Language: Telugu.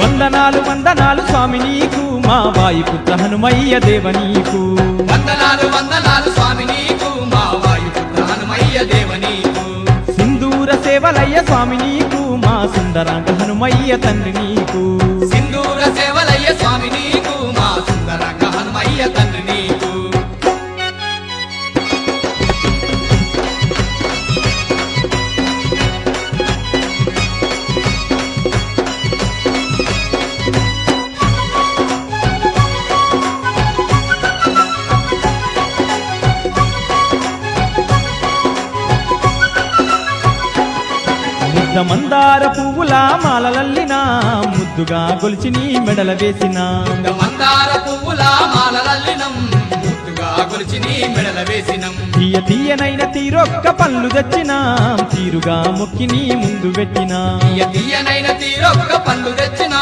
వందనాలు వందనాలు స్వామి నీకు మా వాయుపుత్ర హనుమయ్య దేవ నీకు వందనాలు వందనాలు స్వామి నీకు మా వాయుపుత్ర హనుమయ్య దేవ నీకు సింధూర సేవలయ్య స్వామి నీకు మా సుందరాంగ హనుమయ్య తండ్రి నీకు సింధూర సేవలయ్య స్వామి నీకు మా సుందరంగ హనుమయ్య తండ్రి నీకు మందార పువ్వుల మాలలల్లిన ముద్దుగా గొలిచి నీ మెడల వేసిన మందార పువ్వుల మాలలల్లినం ముద్దుగా గొలిచి నీ మెడల వేసినం తీయ తీయనైన తీరొక్క పళ్ళు తెచ్చిన తీరుగా మొక్కి నీ ముందు పెట్టిన తీయనైన తీరొక్క పండు తెచ్చిన